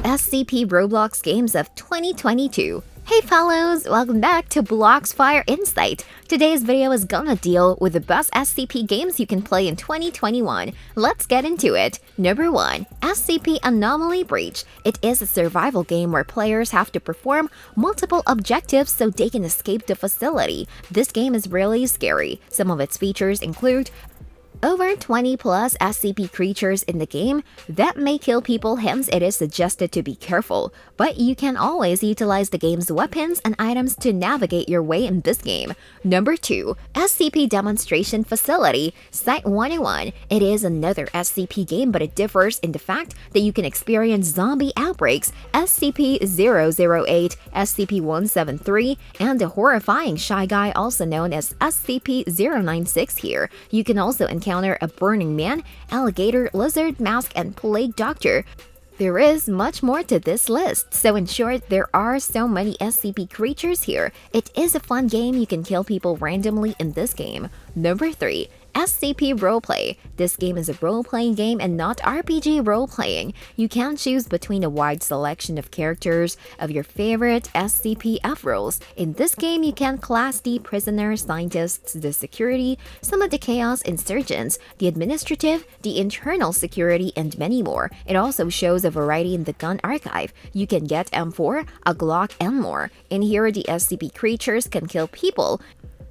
Scp Roblox Games of 2022. Hey fellows, welcome back to Blox Fire Insight. Today's video is gonna deal with the best SCP games you can play in 2021. Let's get into it. Number 1. SCP Anomaly Breach. It is a survival game where players have to perform multiple objectives so they can escape the facility. This game is really scary. Some of its features include over 20 plus SCP creatures in the game that may kill people, hence it is suggested to be careful. But you can always utilize the game's weapons and items to navigate your way in this game. Number 2. SCP Demonstration Facility Site 101. It is another SCP game, but it differs in the fact that you can experience zombie outbreaks, SCP-008, SCP-173, and the horrifying Shy Guy, also known as SCP-096 here. You can also encounter a Burning Man, Alligator, Lizard, Mask, and Plague Doctor. There is much more to this list, so in short, there are so many SCP creatures here. It is a fun game. You can kill people randomly in this game. Number 3. SCP Roleplay. This game is a role-playing game and not RPG role-playing. You can choose between a wide selection of characters of your favorite SCP-F roles. In this game, you can class the prisoner, scientists, the security, some of the chaos insurgents, the administrative, the internal security, and many more. It also shows a variety in the gun archive. You can get M4, a Glock, and more. In here, the SCP creatures can kill people.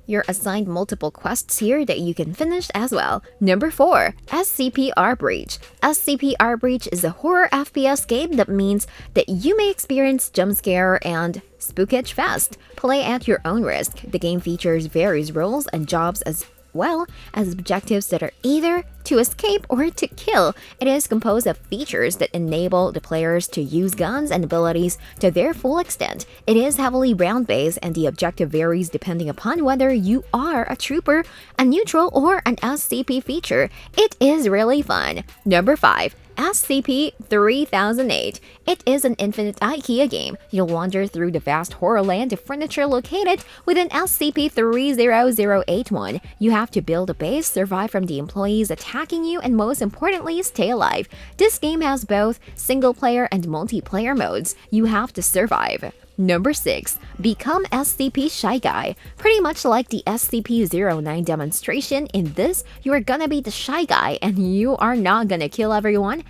You're assigned multiple quests here that you can finish as well. Number 4. SCP Breach. SCP Breach is a horror FPS game that means that you may experience jump scare and spookage fast. Play at your own risk. The game features various roles and jobs as well as objectives that are either to escape or to kill. It is composed of features that enable the players to use guns and abilities to their full extent. It is heavily round-based and the objective varies depending upon whether you are a trooper, a neutral, or an SCP feature. It is really fun. Number 5. SCP-3008. It is an infinite IKEA game. You'll wander through the vast horror land of furniture located within SCP-30081. You have to build a base, survive from the employees attacking you, and most importantly, stay alive. This game has both single-player and multiplayer modes. You have to survive. Number 6. Become SCP Shy Guy. Pretty much like the SCP-09 demonstration, in this, you are gonna be the Shy Guy and you are not gonna kill everyone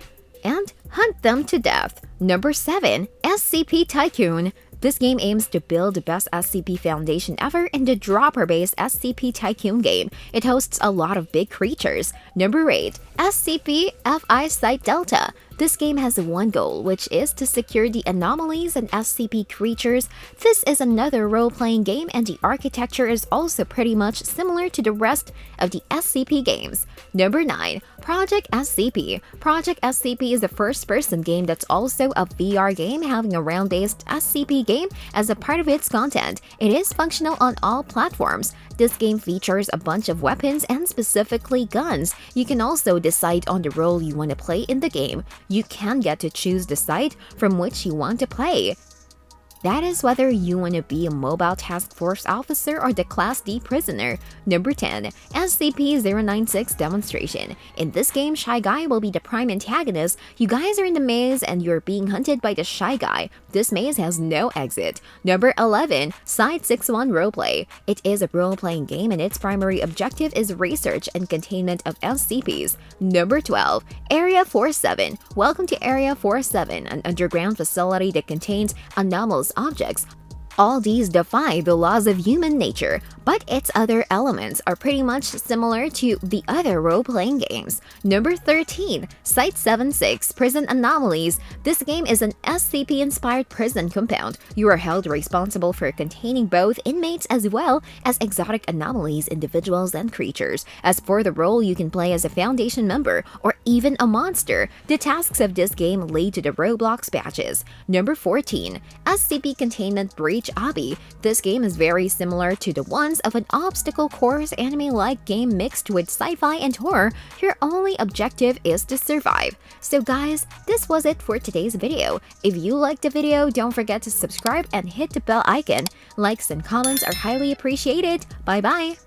and hunt them to death. Number 7. SCP Tycoon. This game aims to build the best SCP foundation ever in the dropper-based SCP Tycoon game. It hosts a lot of big creatures. Number 8. SCP Fi Site Delta. This game has one goal, which is to secure the anomalies and SCP creatures. This is another role-playing game and the architecture is also pretty much similar to the rest of the SCP games. Number 9. Project SCP. Project SCP is a first-person game that's also a VR game, having a round-based SCP game as a part of its content. It is functional on all platforms. This game features a bunch of weapons and specifically guns. You can also decide on the role you want to play in the game. You can get to choose the site from which you want to play. That is whether you want to be a mobile task force officer or the Class D prisoner. Number 10. SCP-096 Demonstration. In this game, Shy Guy will be the prime antagonist. You guys are in the maze and you're being hunted by the Shy Guy. This maze has no exit. Number 11. Site-61 Roleplay. It is a role-playing game and its primary objective is research and containment of SCPs. Number 12. Area 47. Welcome to Area 47, an underground facility that contains anomalous objects. All these defy the laws of human nature, but its other elements are pretty much similar to the other role-playing games. Number 13. Site-76 Prison Anomalies. This game is an SCP-inspired prison compound. You are held responsible for containing both inmates as well as exotic anomalies, individuals, and creatures. As for the role, you can play as a Foundation member or even a monster. The tasks of this game lead to the Roblox badges. Number 14. SCP Containment Breach Obby. This game is very similar to the ones of an obstacle course anime-like game mixed with sci-fi and horror. Your only objective is to survive. So guys, this was it for today's video. If you liked the video, don't forget to subscribe and hit the bell icon. Likes and comments are highly appreciated. Bye bye!